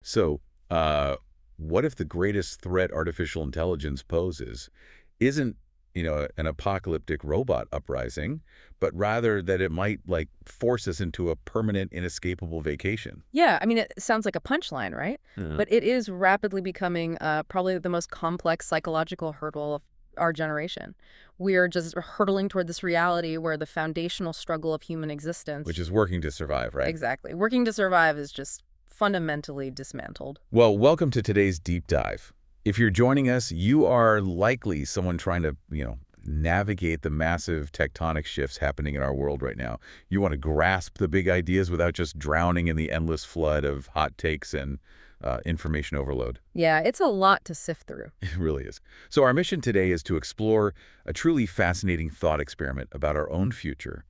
So, what if the greatest threat artificial intelligence poses isn't, an apocalyptic robot uprising, but rather that it might, like, force us into a permanent, inescapable vacation? Yeah, I mean, it sounds like a punchline, right? Yeah. But it is rapidly becoming probably the most complex psychological hurdle of our generation. We're just hurtling toward this reality where the foundational struggle of human Which existence, is working to survive, right? exactly, working to survive is just fundamentally dismantled. Well, welcome to today's deep dive. If you're joining us, you are likely someone trying to, navigate the massive tectonic shifts happening in our world right now. You want to grasp the big ideas without just drowning in the endless flood of hot takes and information overload. Yeah, it's a lot to sift through. It really is. So our mission today is to explore a truly fascinating thought experiment about our own future,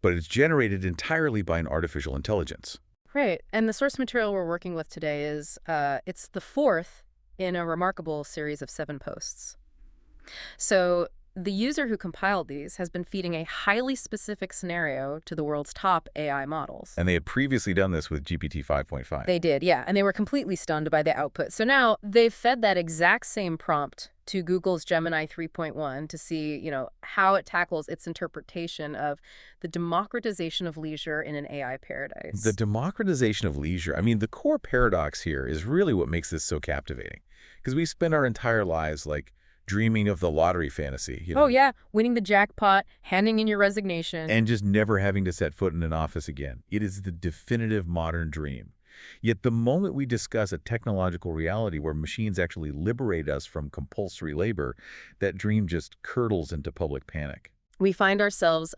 but it's generated entirely by an artificial intelligence. Right. And the source material we're working with today is it's the fourth in a remarkable series of 7 posts. So the user who compiled these has been feeding a highly specific scenario to the world's top AI models. And they had previously done this with GPT 5.5. They did, yeah, and they were completely stunned by the output. So now they've fed that exact same prompt to Google's Gemini 3.1 to see, how it tackles its interpretation of the democratization of leisure in an AI The paradise. democratization of leisure, I mean, the core paradox here is really what makes this so captivating. Because we spend our entire lives, like, dreaming of the lottery fantasy, Oh yeah, winning the jackpot, handing in your resignation. and just never having to set foot in an office again. It is the definitive modern dream. Yet the moment we discuss a technological reality where machines actually liberate us from compulsory labor, that dream just curdles into public panic. We find ourselves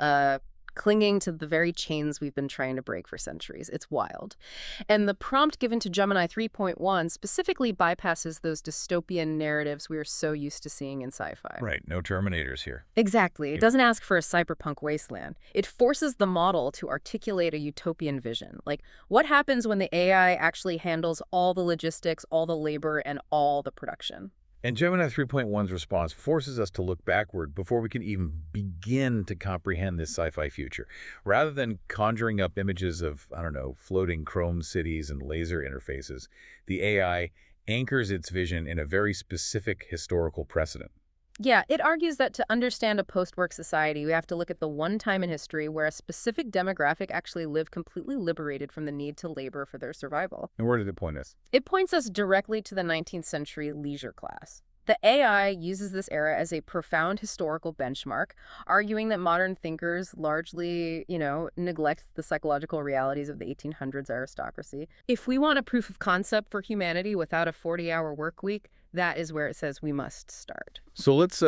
clinging to the very chains we've been trying to break for centuries. It's wild. And the prompt given to Gemini 3.1 specifically bypasses those dystopian narratives we are so used to seeing in sci-fi. Right, no Terminators here. Exactly. It Yeah. doesn't ask for a cyberpunk wasteland. It forces the model to articulate a utopian vision. Like, what happens when the AI actually handles all the logistics, all the labor, and all the production? And Gemini 3.1's response forces us to look backward before we can even begin to comprehend this sci-fi future. Rather than conjuring up images of, I don't know, floating chrome cities and laser interfaces, the AI anchors its vision in a very specific historical precedent. Yeah, it argues that to understand a post-work society, we have to look at the one time in history where a specific demographic actually lived completely liberated from the need to labor for their survival. And where did it point us? It points us directly to the 19th century leisure class. The AI uses this era as a profound historical benchmark, arguing that modern thinkers largely, neglect the psychological realities of the 1800s aristocracy. If we want a proof of concept for humanity without a 40-hour work week, that is where it says we must start. So let's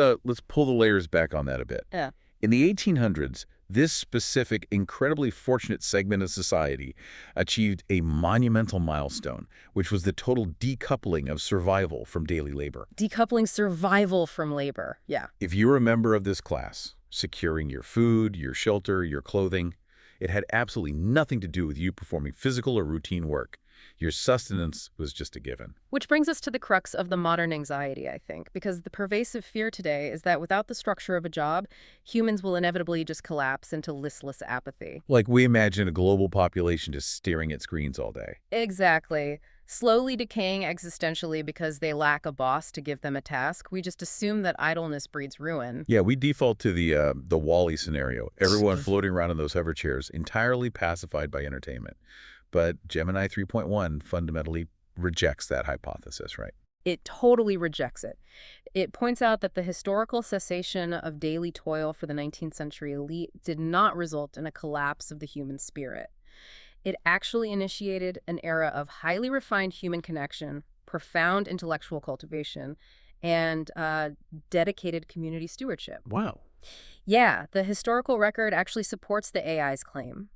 pull the layers back on that a bit. Yeah. In the 1800s, this specific, incredibly fortunate segment of society achieved a monumental milestone, which was the total decoupling of survival from daily labor. Decoupling survival from labor. Yeah. If you're a member of this class, securing your food, your shelter, your clothing, it had absolutely nothing to do with you performing physical or routine work. Your sustenance was just a given. Which brings us to the crux of the modern anxiety, I think, because the pervasive fear today is that without the structure of a job, humans will inevitably just collapse into listless apathy. Like we imagine a global population just staring at screens all day. Exactly. Slowly decaying existentially because they lack a boss to give them a task. We just assume that idleness breeds ruin. Yeah, we default to the Wall-E scenario. Everyone floating around in those hover chairs, entirely pacified by entertainment. But Gemini 3.1 fundamentally rejects that hypothesis, right? It totally rejects it. It points out that the historical cessation of daily toil for the 19th century elite did not result in a collapse of the human spirit. It actually initiated an era of highly refined human connection, profound intellectual cultivation, and dedicated community stewardship. Wow. Yeah, the historical record actually supports the AI's claim.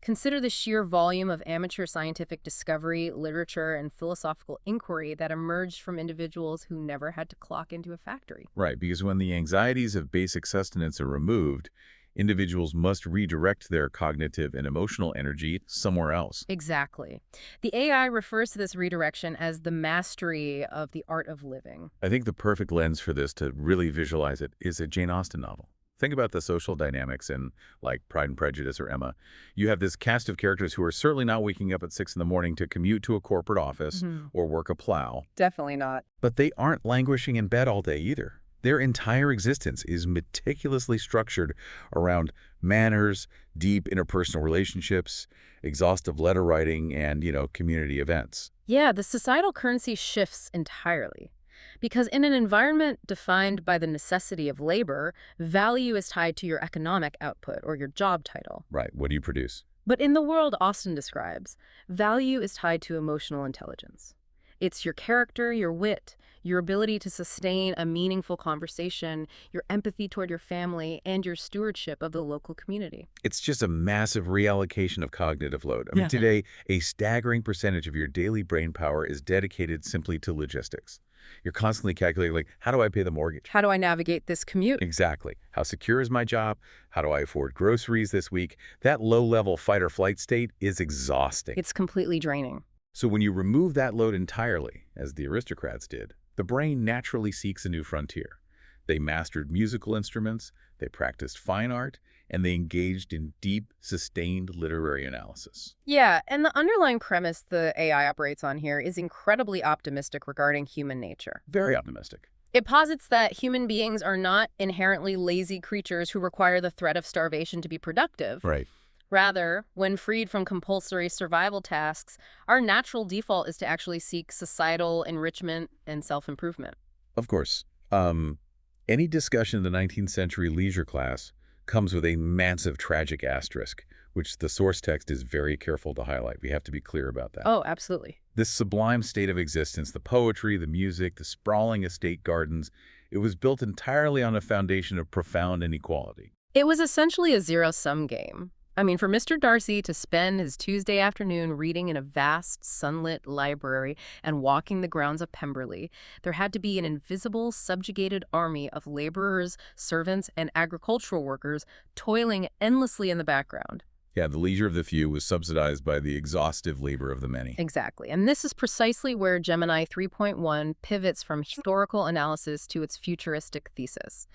Consider the sheer volume of amateur scientific discovery, literature, and philosophical inquiry that emerged from individuals who never had to clock into a factory. Right, because when the anxieties of basic sustenance are removed, individuals must redirect their cognitive and emotional energy somewhere else. Exactly. The AI refers to this redirection as the mastery of the art of living. I think the perfect lens for this to really visualize it is a Jane Austen novel. Think about the social dynamics in, like, Pride and Prejudice or Emma. You have this cast of characters who are certainly not waking up at 6 in the morning to commute to a corporate office or work a plow. Definitely not. But they aren't languishing in bed all day either. Their entire existence is meticulously structured around manners, deep interpersonal relationships, exhaustive letter writing, and, community events. Yeah, the societal currency shifts entirely. Because in an environment defined by the necessity of labor, value is tied to your economic output or your job title. Right, what do you produce? But in the world Austin describes, value is tied to emotional intelligence. It's your character, your wit, your ability to sustain a meaningful conversation, your empathy toward your family, and your stewardship of the local community. It's just a massive reallocation of cognitive load. I mean, Yeah. today, a staggering percentage of your daily brain power is dedicated simply to logistics. You're constantly calculating, like, how do I pay the mortgage? How do I navigate this commute? Exactly. How secure is my job? How do I afford groceries this week? That low-level fight-or-flight state is exhausting. It's completely draining. So when you remove that load entirely, as the aristocrats did, the brain naturally seeks a new frontier. They mastered musical instruments, they practiced fine art, and they engaged in deep, sustained literary analysis. Yeah, and the underlying premise the AI operates on here is incredibly optimistic regarding human nature. Very optimistic. It posits that human beings are not inherently lazy creatures who require the threat of starvation to be productive. Right. Rather, when freed from compulsory survival tasks, our natural default is to actually seek societal enrichment and self-improvement. Of course. Any discussion of the 19th century leisure class comes with a massive tragic asterisk, which the source text is very careful to highlight. We have to be clear about that. Oh, absolutely. This sublime state of existence, the poetry, the music, the sprawling estate gardens, it was built entirely on a foundation of profound inequality. It was essentially a zero-sum game. I mean, for Mr. Darcy to spend his Tuesday afternoon reading in a vast, sunlit library and walking the grounds of Pemberley, there had to be an invisible, subjugated army of laborers, servants, and agricultural workers toiling endlessly in the background. Yeah, the leisure of the few was subsidized by the exhaustive labor of the many. Exactly. And this is precisely where Gemini 3.1 pivots from historical analysis to its futuristic thesis.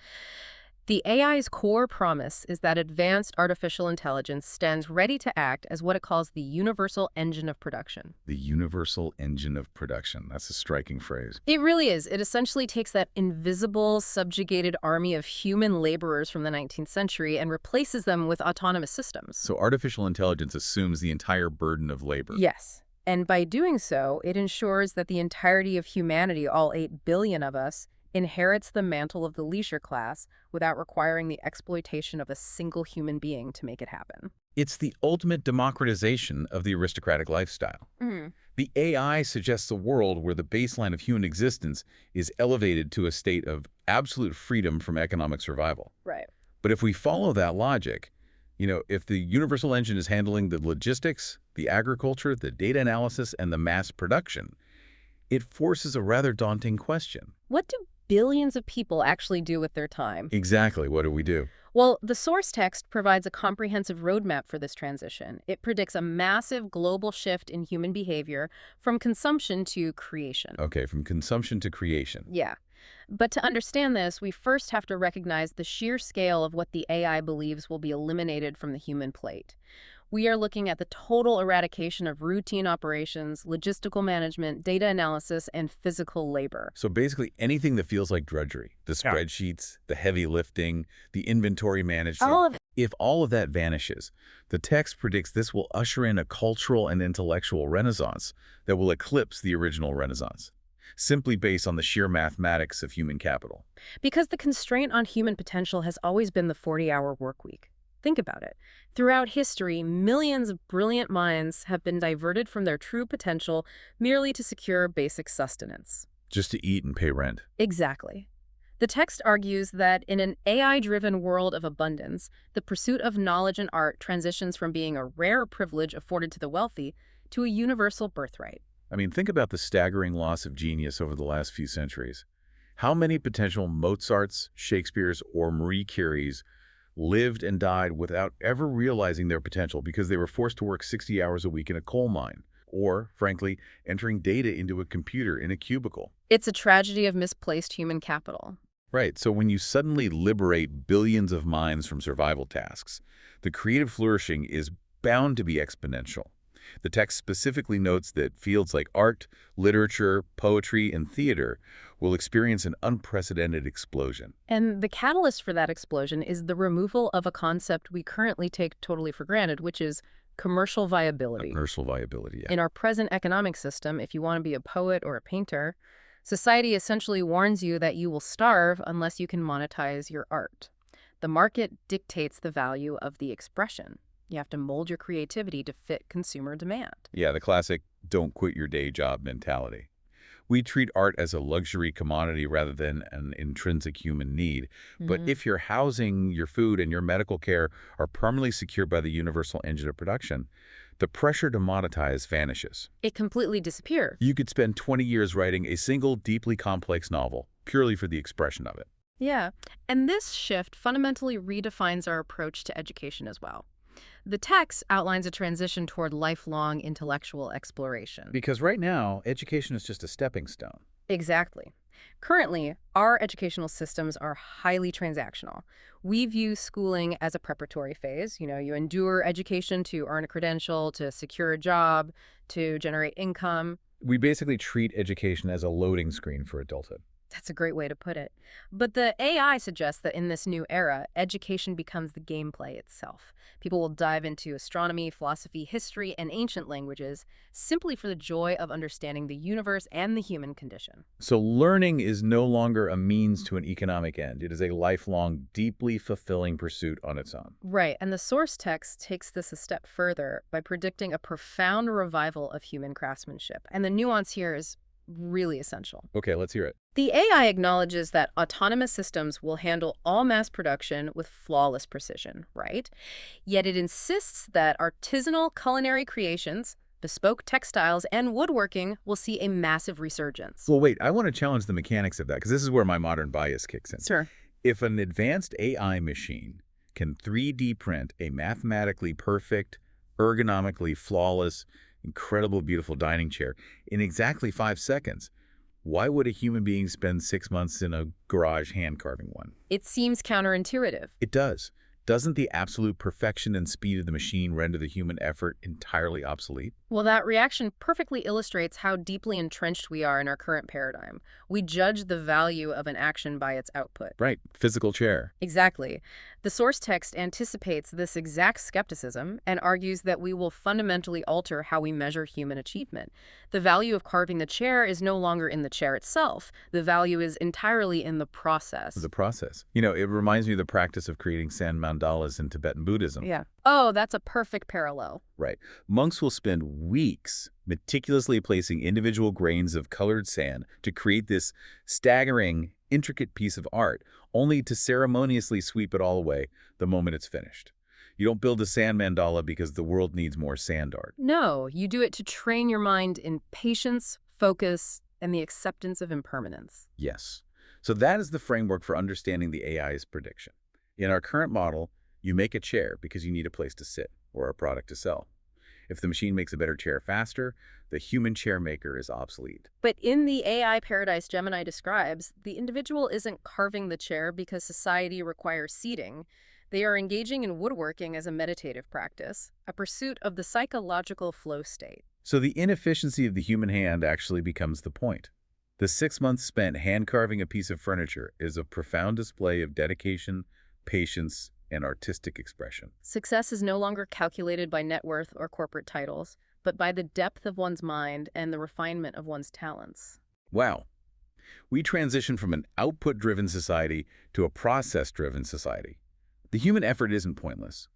The AI's core promise is that advanced artificial intelligence stands ready to act as what it calls the universal engine of production. The universal engine of production. That's a striking phrase. It really is. It essentially takes that invisible, subjugated army of human laborers from the 19th century and replaces them with autonomous systems. So artificial intelligence assumes the entire burden of labor. Yes. And by doing so, it ensures that the entirety of humanity, all 8 billion of us, inherits the mantle of the leisure class without requiring the exploitation of a single human being to make it happen. It's the ultimate democratization of the aristocratic lifestyle. The AI suggests a world where the baseline of human existence is elevated to a state of absolute freedom from economic survival. Right. But if we follow that logic, if the universal engine is handling the logistics, the agriculture, the data analysis, and the mass production, it forces a rather daunting question. What do billions of people actually do with their time? Exactly. What do we do? Well, the source text provides a comprehensive roadmap for this transition. It predicts a massive global shift in human behavior from consumption to creation. Okay, from consumption to creation. Yeah. But to understand this, we first have to recognize the sheer scale of what the AI believes will be eliminated from the human plate. We are looking at the total eradication of routine operations, logistical management, data analysis, and physical labor. So basically anything that feels like drudgery, the spreadsheets, the heavy lifting, the inventory management. All of it. If all of that vanishes, the text predicts this will usher in a cultural and intellectual renaissance that will eclipse the original Renaissance, simply based on the sheer mathematics of human capital. Because the constraint on human potential has always been the 40-hour work week. Think about it. Throughout history, millions of brilliant minds have been diverted from their true potential merely to secure basic sustenance. Just to eat and pay rent. Exactly. The text argues that in an AI-driven world of abundance, the pursuit of knowledge and art transitions from being a rare privilege afforded to the wealthy to a universal birthright. I mean, think about the staggering loss of genius over the last few centuries. How many potential Mozarts, Shakespeare's, or Marie Curie's lived and died without ever realizing their potential because they were forced to work 60 hours a week in a coal mine, or, frankly, entering data into a computer in a cubicle? It's a tragedy of misplaced human capital. Right, so when you suddenly liberate billions of minds from survival tasks, the creative flourishing is bound to be exponential. The text specifically notes that fields like art, literature, poetry, and theater will experience an unprecedented explosion. And the catalyst for that explosion is the removal of a concept we currently take totally for granted, which is commercial viability. Commercial viability, yeah. In our present economic system, if you want to be a poet or a painter, society essentially warns you that you will starve unless you can monetize your art. The market dictates the value of the expression. You have to mold your creativity to fit consumer demand. Yeah, the classic don't quit your day job mentality. We treat art as a luxury commodity rather than an intrinsic human need. But if your housing, your food, and your medical care are permanently secured by the universal engine of production, the pressure to monetize vanishes. It completely disappears. You could spend 20 years writing a single deeply complex novel purely for the expression of it. Yeah, and this shift fundamentally redefines our approach to education as well. The text outlines a transition toward lifelong intellectual exploration. Because right now, education is just a stepping stone. Exactly. Currently, our educational systems are highly transactional. We view schooling as a preparatory phase. You endure education to earn a credential, to secure a job, to generate income. We basically treat education as a loading screen for adulthood. That's a great way to put it. But the AI suggests that in this new era, education becomes the gameplay itself. People will dive into astronomy, philosophy, history, and ancient languages simply for the joy of understanding the universe and the human condition. So learning is no longer a means to an economic end. It is a lifelong, deeply fulfilling pursuit on its own. Right, and the source text takes this a step further by predicting a profound revival of human craftsmanship. And the nuance here is really essential. Okay, let's hear it. The AI acknowledges that autonomous systems will handle all mass production with flawless precision, right? Yet it insists that artisanal culinary creations, bespoke textiles, and woodworking will see a massive resurgence. Well, wait, I want to challenge the mechanics of that because this is where my modern bias kicks in. Sure. If an advanced AI machine can 3D print a mathematically perfect, ergonomically flawless, incredible, beautiful dining chair in exactly 5 seconds, why would a human being spend 6 months in a garage hand-carving one? It seems counterintuitive. It does. Doesn't the absolute perfection and speed of the machine render the human effort entirely obsolete? Well, that reaction perfectly illustrates how deeply entrenched we are in our current paradigm. We judge the value of an action by its output. Right. Physical chair. Exactly. The source text anticipates this exact skepticism and argues that we will fundamentally alter how we measure human achievement. The value of carving the chair is no longer in the chair itself. The value is entirely in the process. The process. You know, it reminds me of the practice of creating sand mandalas in Tibetan Buddhism. Yeah. Oh, that's a perfect parallel. Right. Monks will spend weeks meticulously placing individual grains of colored sand to create this staggering, intricate piece of art, only to ceremoniously sweep it all away the moment it's finished. You don't build a sand mandala because the world needs more sand art. No, you do it to train your mind in patience, focus, and the acceptance of impermanence. Yes. So that is the framework for understanding the AI's prediction. In our current model, you make a chair because you need a place to sit or a product to sell. If the machine makes a better chair faster, the human chair maker is obsolete. But in the AI paradise Gemini describes, the individual isn't carving the chair because society requires seating. They are engaging in woodworking as a meditative practice, a pursuit of the psychological flow state. So the inefficiency of the human hand actually becomes the point. The 6 months spent hand-carving a piece of furniture is a profound display of dedication, patience, and artistic expression. Success is no longer calculated by net worth or corporate titles, but by the depth of one's mind and the refinement of one's talents. Wow. We transition from an output-driven society to a process-driven society. The human effort isn't pointless.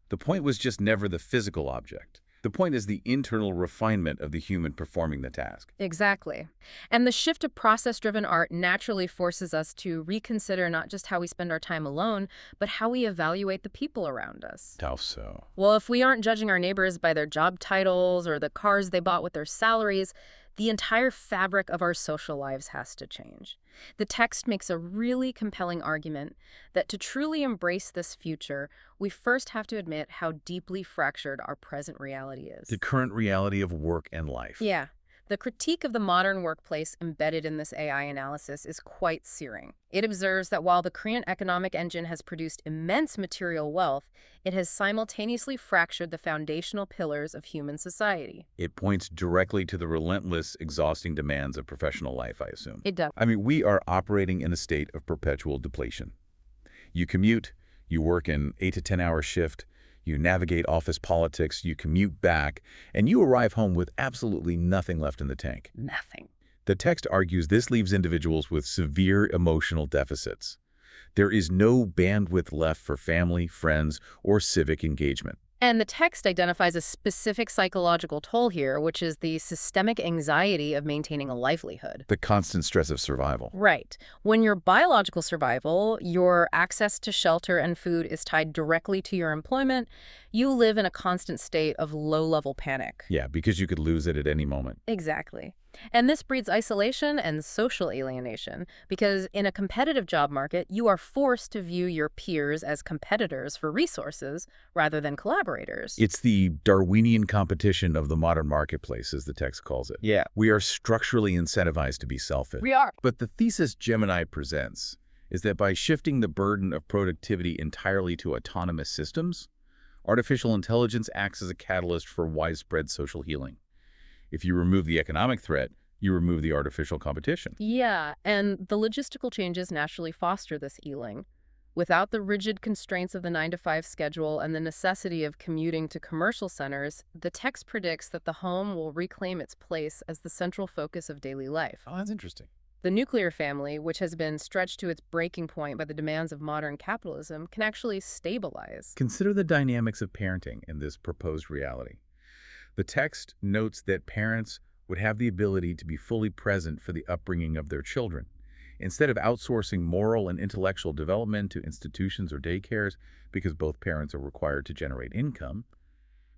The point was just never the physical object. The point is the internal refinement of the human performing the task. Exactly. And the shift to process-driven art naturally forces us to reconsider not just how we spend our time alone, but how we evaluate the people around us. How so? Well, if we aren't judging our neighbors by their job titles or the cars they bought with their salaries, the entire fabric of our social lives has to change. The text makes a really compelling argument that to truly embrace this future, we first have to admit how deeply fractured our present reality is. The current reality of work and life. Yeah. The critique of the modern workplace embedded in this AI analysis is quite searing. It observes that while the Korean economic engine has produced immense material wealth, it has simultaneously fractured the foundational pillars of human society. It points directly to the relentless, exhausting demands of professional life, I assume. It does. I mean, we are operating in a state of perpetual depletion. You commute, you work an 8 to 10-hour shift, you navigate office politics, you commute back, and you arrive home with absolutely nothing left in the tank. Nothing. The text argues this leaves individuals with severe emotional deficits. There is no bandwidth left for family, friends, or civic engagement. And the text identifies a specific psychological toll here, which is the systemic anxiety of maintaining a livelihood. The constant stress of survival. Right. When your biological survival, your access to shelter and food is tied directly to your employment, you live in a constant state of low-level panic. Yeah, because you could lose it at any moment. Exactly. And this breeds isolation and social alienation, because in a competitive job market, you are forced to view your peers as competitors for resources rather than collaborators. It's the Darwinian competition of the modern marketplace, as the text calls it. Yeah. We are structurally incentivized to be selfish. We are. But the thesis Gemini presents is that by shifting the burden of productivity entirely to autonomous systems, artificial intelligence acts as a catalyst for widespread social healing. If you remove the economic threat, you remove the artificial competition. Yeah, and the logistical changes naturally foster this healing. Without the rigid constraints of the 9-to-5 schedule and the necessity of commuting to commercial centers, the text predicts that the home will reclaim its place as the central focus of daily life. Oh, that's interesting. The nuclear family, which has been stretched to its breaking point by the demands of modern capitalism, can actually stabilize. Consider the dynamics of parenting in this proposed reality. The text notes that parents would have the ability to be fully present for the upbringing of their children. Instead of outsourcing moral and intellectual development to institutions or daycares because both parents are required to generate income,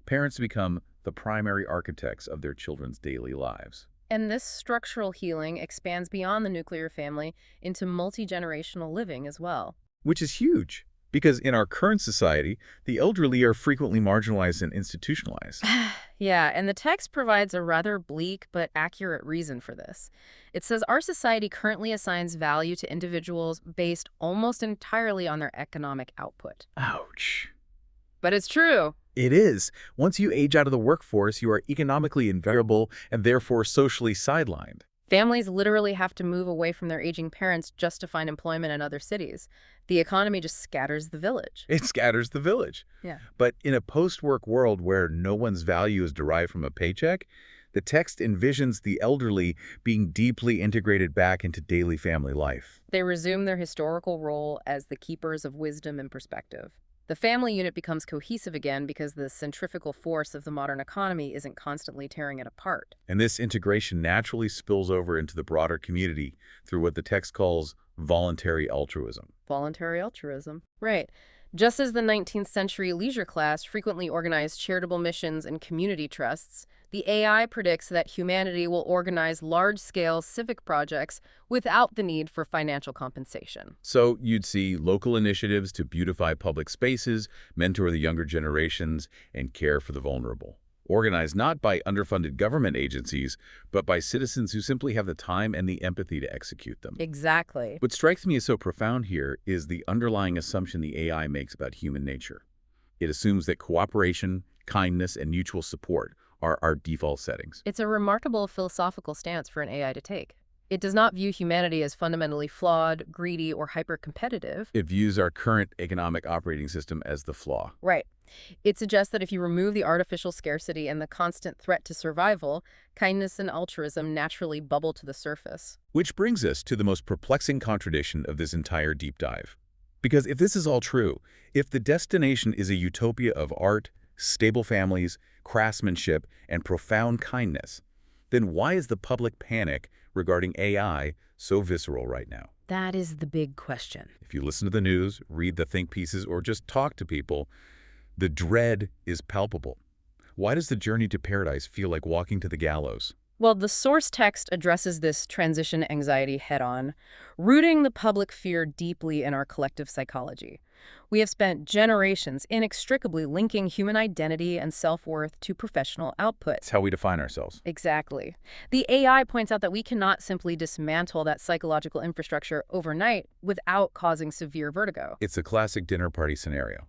parents become the primary architects of their children's daily lives. And this structural healing expands beyond the nuclear family into multi-generational living as well. Which is huge, because in our current society, the elderly are frequently marginalized and institutionalized. Yeah, and the text provides a rather bleak but accurate reason for this. It says our society currently assigns value to individuals based almost entirely on their economic output. Ouch. But it's true. It is. Once you age out of the workforce, you are economically invariable and therefore socially sidelined. Families literally have to move away from their aging parents just to find employment in other cities. The economy just scatters the village. It scatters the village. Yeah. But in a post-work world where no one's value is derived from a paycheck, the text envisions the elderly being deeply integrated back into daily family life. They resume their historical role as the keepers of wisdom and perspective. The family unit becomes cohesive again because the centrifugal force of the modern economy isn't constantly tearing it apart. And this integration naturally spills over into the broader community through what the text calls voluntary altruism. Voluntary altruism. Right. Just as the 19th century leisure class frequently organized charitable missions and community trusts, the AI predicts that humanity will organize large-scale civic projects without the need for financial compensation. So you'd see local initiatives to beautify public spaces, mentor the younger generations, and care for the vulnerable. Organized not by underfunded government agencies, but by citizens who simply have the time and the empathy to execute them. Exactly. What strikes me as so profound here is the underlying assumption the AI makes about human nature. It assumes that cooperation, kindness, and mutual support are our default settings. It's a remarkable philosophical stance for an AI to take. It does not view humanity as fundamentally flawed, greedy, or hyper-competitive. It views our current economic operating system as the flaw. Right. It suggests that if you remove the artificial scarcity and the constant threat to survival, kindness and altruism naturally bubble to the surface. Which brings us to the most perplexing contradiction of this entire deep dive. Because if this is all true, if the destination is a utopia of art, stable families, craftsmanship, and profound kindness, then why is the public panic regarding AI so visceral right now? That is the big question. If you listen to the news, read the think pieces, or just talk to people, the dread is palpable. Why does the journey to paradise feel like walking to the gallows? Well, the source text addresses this transition anxiety head-on, rooting the public fear deeply in our collective psychology. We have spent generations inextricably linking human identity and self-worth to professional output. It's how we define ourselves. Exactly. The AI points out that we cannot simply dismantle that psychological infrastructure overnight without causing severe vertigo. It's a classic dinner party scenario.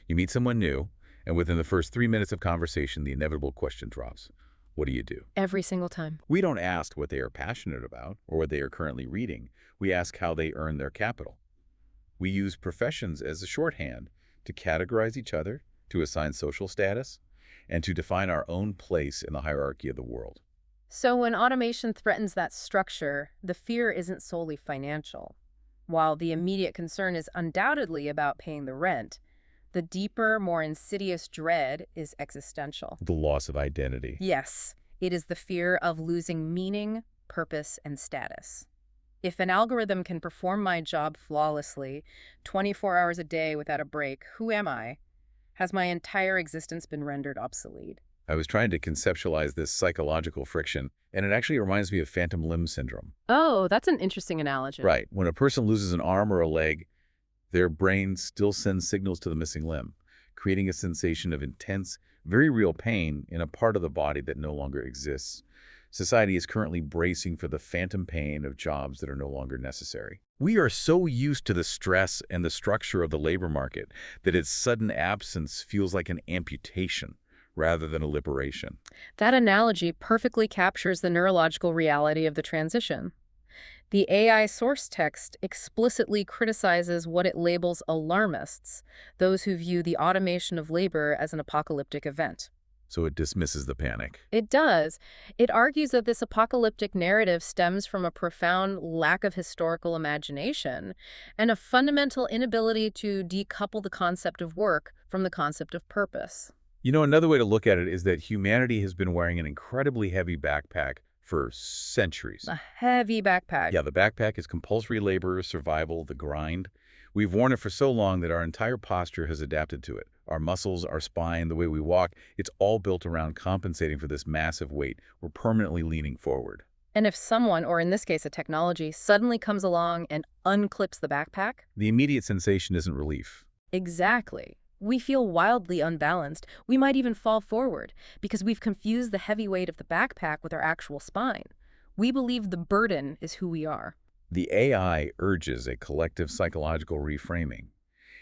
You meet someone new, and within the first 3 minutes of conversation, the inevitable question drops. What do you do? Every single time. We don't ask what they are passionate about or what they are currently reading. We ask how they earn their capital. We use professions as a shorthand to categorize each other, to assign social status, and to define our own place in the hierarchy of the world. So when automation threatens that structure, the fear isn't solely financial. While the immediate concern is undoubtedly about paying the rent, the deeper, more insidious dread is existential. The loss of identity. Yes, it is the fear of losing meaning, purpose, and status. If an algorithm can perform my job flawlessly, 24 hours a day without a break, who am I? Has my entire existence been rendered obsolete? I was trying to conceptualize this psychological friction, and it actually reminds me of phantom limb syndrome. Oh, that's an interesting analogy. Right. When a person loses an arm or a leg, their brain still sends signals to the missing limb, creating a sensation of intense, very real pain in a part of the body that no longer exists. Society is currently bracing for the phantom pain of jobs that are no longer necessary. We are so used to the stress and the structure of the labor market that its sudden absence feels like an amputation rather than a liberation. That analogy perfectly captures the neurological reality of the transition. The AI source text explicitly criticizes what it labels alarmists, those who view the automation of labor as an apocalyptic event. So it dismisses the panic. It does. It argues that this apocalyptic narrative stems from a profound lack of historical imagination and a fundamental inability to decouple the concept of work from the concept of purpose. You know, another way to look at it is that humanity has been wearing an incredibly heavy backpack for centuries. A heavy backpack. Yeah, the backpack is compulsory labor, survival, the grind. We've worn it for so long that our entire posture has adapted to it. Our muscles, our spine, the way we walk, it's all built around compensating for this massive weight. We're permanently leaning forward. And if someone, or in this case a technology, suddenly comes along and unclips the backpack? The immediate sensation isn't relief. Exactly. We feel wildly unbalanced. We might even fall forward because we've confused the heavy weight of the backpack with our actual spine. We believe the burden is who we are. The AI urges a collective psychological reframing.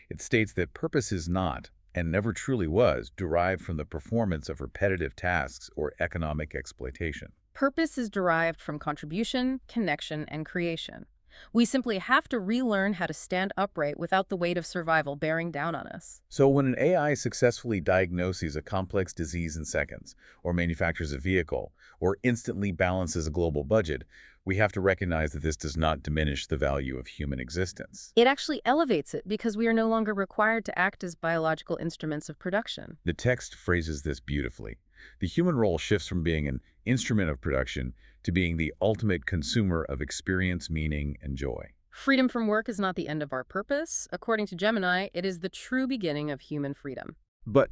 It states that purpose is not, and never truly was, derived from the performance of repetitive tasks or economic exploitation. Purpose is derived from contribution, connection, and creation. We simply have to relearn how to stand upright without the weight of survival bearing down on us. So when an AI successfully diagnoses a complex disease in seconds, or manufactures a vehicle, or instantly balances a global budget, we have to recognize that this does not diminish the value of human existence. It actually elevates it because we are no longer required to act as biological instruments of production. The text phrases this beautifully. The human role shifts from being an instrument of production to being the ultimate consumer of experience, meaning, and joy. Freedom from work is not the end of our purpose. According to Gemini, it is the true beginning of human freedom. But,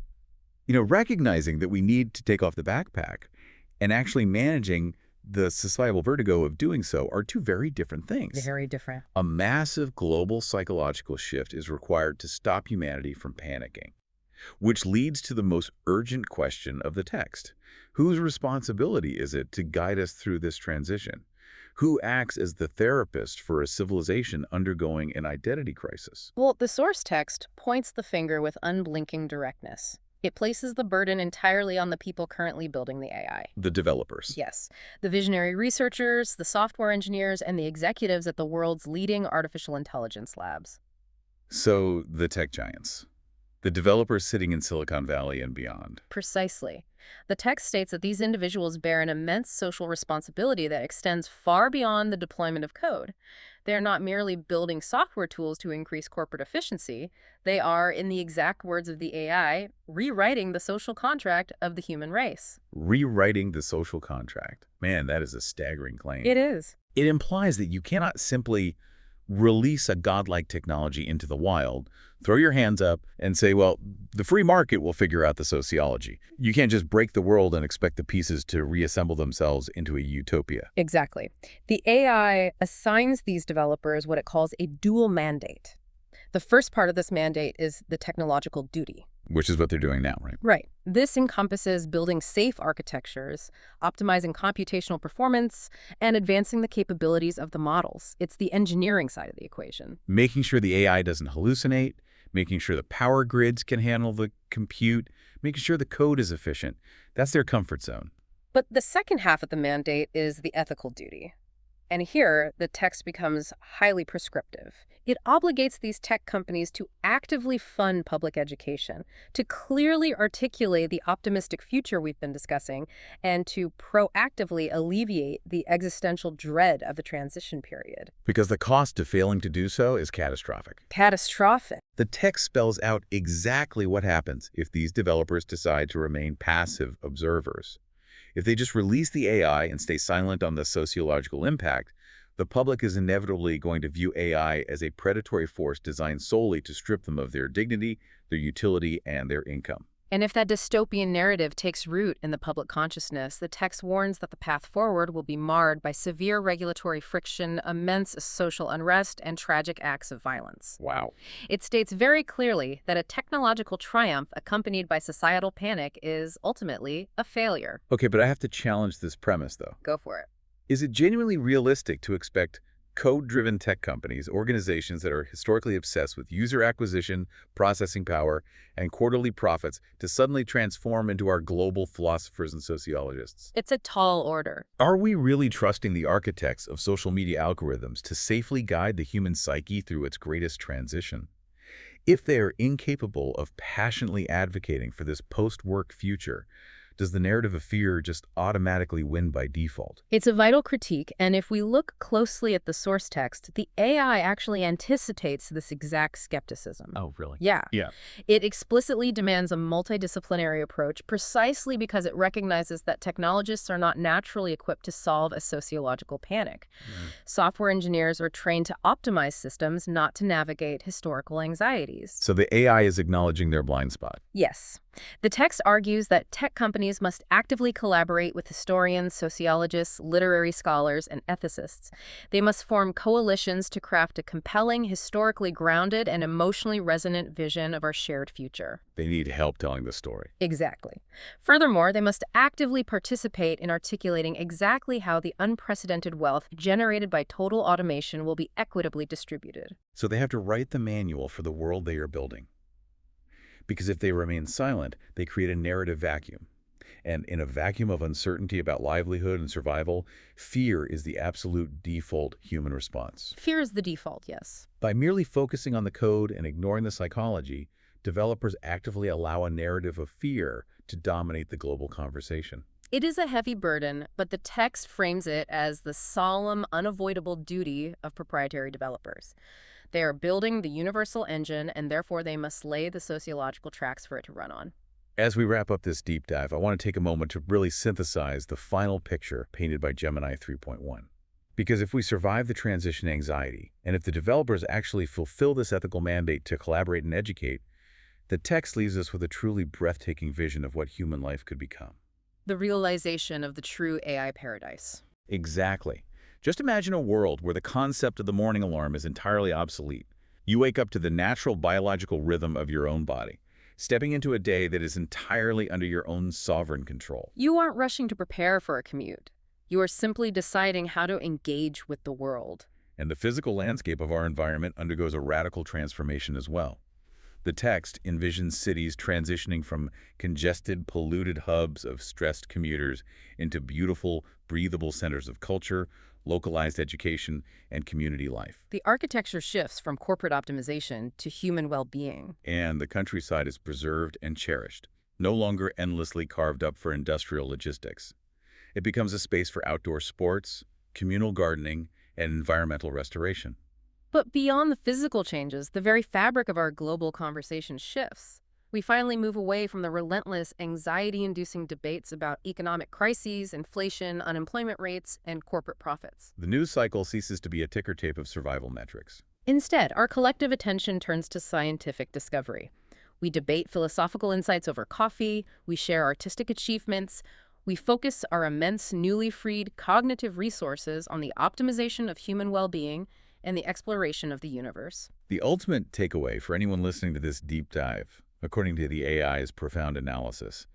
recognizing that we need to take off the backpack and actually managing the societal vertigo of doing so are two very different things. Very different. A massive global psychological shift is required to stop humanity from panicking, which leads to the most urgent question of the text. Whose responsibility is it to guide us through this transition? Who acts as the therapist for a civilization undergoing an identity crisis? Well, the source text points the finger with unblinking directness. It places the burden entirely on the people currently building the AI. The developers. Yes, the visionary researchers, the software engineers, and the executives at the world's leading artificial intelligence labs. So, the tech giants. The developers sitting in Silicon Valley and beyond. Precisely. The text states that these individuals bear an immense social responsibility that extends far beyond the deployment of code. They're not merely building software tools to increase corporate efficiency. They are, in the exact words of the AI, rewriting the social contract of the human race. Rewriting the social contract. Man, that is a staggering claim. It is. It implies that you cannot simply release a godlike technology into the wild, throw your hands up and say, well, the free market will figure out the sociology. You can't just break the world and expect the pieces to reassemble themselves into a utopia. Exactly. The AI assigns these developers what it calls a dual mandate. The first part of this mandate is the technological duty. Which is what they're doing now, right? Right. This encompasses building safe architectures, optimizing computational performance, and advancing the capabilities of the models. It's the engineering side of the equation. Making sure the AI doesn't hallucinate, making sure the power grids can handle the compute, making sure the code is efficient. That's their comfort zone. But the second half of the mandate is the ethical duty. And here, the text becomes highly prescriptive. It obligates these tech companies to actively fund public education, to clearly articulate the optimistic future we've been discussing, and to proactively alleviate the existential dread of the transition period. Because the cost of failing to do so is catastrophic. Catastrophic. The text spells out exactly what happens if these developers decide to remain passive observers. If they just release the AI and stay silent on the sociological impact, the public is inevitably going to view AI as a predatory force designed solely to strip them of their dignity, their utility, and their income. And if that dystopian narrative takes root in the public consciousness, the text warns that the path forward will be marred by severe regulatory friction, immense social unrest, and tragic acts of violence. Wow. It states very clearly that a technological triumph accompanied by societal panic is ultimately a failure. Okay, but I have to challenge this premise, though. Go for it. Is it genuinely realistic to expect code-driven tech companies, organizations that are historically obsessed with user acquisition, processing power, and quarterly profits to suddenly transform into our global philosophers and sociologists? It's a tall order. Are we really trusting the architects of social media algorithms to safely guide the human psyche through its greatest transition? If they are incapable of passionately advocating for this post-work future, does the narrative of fear just automatically win by default? It's a vital critique, and if we look closely at the source text, the AI actually anticipates this exact skepticism. Oh, really? Yeah. Yeah. It explicitly demands a multidisciplinary approach precisely because it recognizes that technologists are not naturally equipped to solve a sociological panic. Software engineers are trained to optimize systems, not to navigate historical anxieties. So the AI is acknowledging their blind spot. Yes. The text argues that tech companies must actively collaborate with historians, sociologists, literary scholars, and ethicists. They must form coalitions to craft a compelling, historically grounded, and emotionally resonant vision of our shared future. They need help telling the story. Exactly. Furthermore, they must actively participate in articulating exactly how the unprecedented wealth generated by total automation will be equitably distributed. So they have to write the manual for the world they are building. Because if they remain silent, they create a narrative vacuum. And in a vacuum of uncertainty about livelihood and survival, fear is the absolute default human response. Fear is the default, yes. By merely focusing on the code and ignoring the psychology, developers actively allow a narrative of fear to dominate the global conversation. It is a heavy burden, but the text frames it as the solemn, unavoidable duty of proprietary developers. They are building the universal engine, and therefore they must lay the sociological tracks for it to run on. As we wrap up this deep dive, I want to take a moment to really synthesize the final picture painted by Gemini 3.1. Because if we survive the transition anxiety, and if the developers actually fulfill this ethical mandate to collaborate and educate, the text leaves us with a truly breathtaking vision of what human life could become. The realization of the true AI paradise. Exactly. Just imagine a world where the concept of the morning alarm is entirely obsolete. You wake up to the natural biological rhythm of your own body, stepping into a day that is entirely under your own sovereign control. You aren't rushing to prepare for a commute. You are simply deciding how to engage with the world. And the physical landscape of our environment undergoes a radical transformation as well. The text envisions cities transitioning from congested, polluted hubs of stressed commuters into beautiful, breathable centers of culture, localized education, and community life. The architecture shifts from corporate optimization to human well-being. And the countryside is preserved and cherished, no longer endlessly carved up for industrial logistics. It becomes a space for outdoor sports, communal gardening, and environmental restoration. But beyond the physical changes, the very fabric of our global conversation shifts. We finally move away from the relentless, anxiety-inducing debates about economic crises, inflation, unemployment rates, and corporate profits. The news cycle ceases to be a ticker tape of survival metrics. Instead, our collective attention turns to scientific discovery. We debate philosophical insights over coffee, we share artistic achievements, we focus our immense, newly freed cognitive resources on the optimization of human well-being and the exploration of the universe. The ultimate takeaway for anyone listening to this deep dive, according to the AI's profound analysis,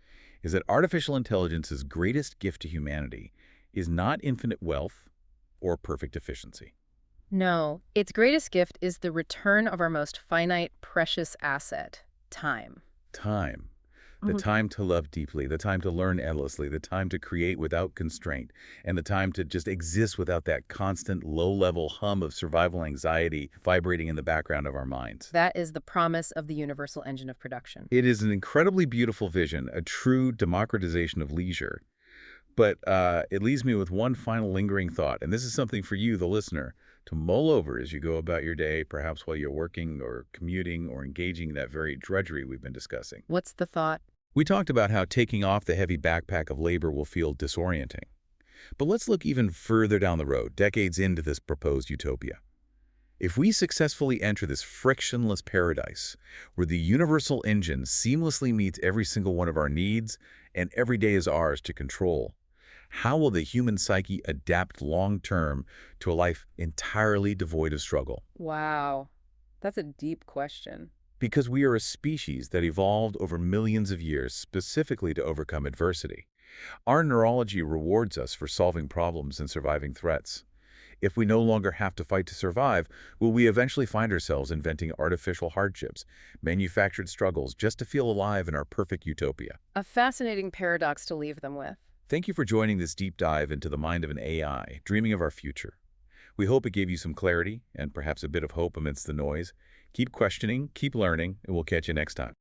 is that artificial intelligence's greatest gift to humanity is not infinite wealth or perfect efficiency. No, its greatest gift is the return of our most finite, precious asset, time. Time. The Mhm. time to love deeply, the time to learn endlessly, the time to create without constraint, and the time to just exist without that constant low-level hum of survival anxiety vibrating in the background of our minds. That is the promise of the universal engine of production. It is an incredibly beautiful vision, a true democratization of leisure. But it leaves me with one final lingering thought, and this is something for you, the listener, to mull over as you go about your day, perhaps while you're working or commuting or engaging in that very drudgery we've been discussing. What's the thought? We talked about how taking off the heavy backpack of labor will feel disorienting. But let's look even further down the road, decades into this proposed utopia. If we successfully enter this frictionless paradise, where the universal engine seamlessly meets every single one of our needs and every day is ours to control, how will the human psyche adapt long-term to a life entirely devoid of struggle? Wow, that's a deep question. Because we are a species that evolved over millions of years specifically to overcome adversity. Our neurology rewards us for solving problems and surviving threats. If we no longer have to fight to survive, will we eventually find ourselves inventing artificial hardships, manufactured struggles just to feel alive in our perfect utopia? A fascinating paradox to leave them with. Thank you for joining this deep dive into the mind of an AI, dreaming of our future. We hope it gave you some clarity and perhaps a bit of hope amidst the noise. Keep questioning, keep learning, and we'll catch you next time.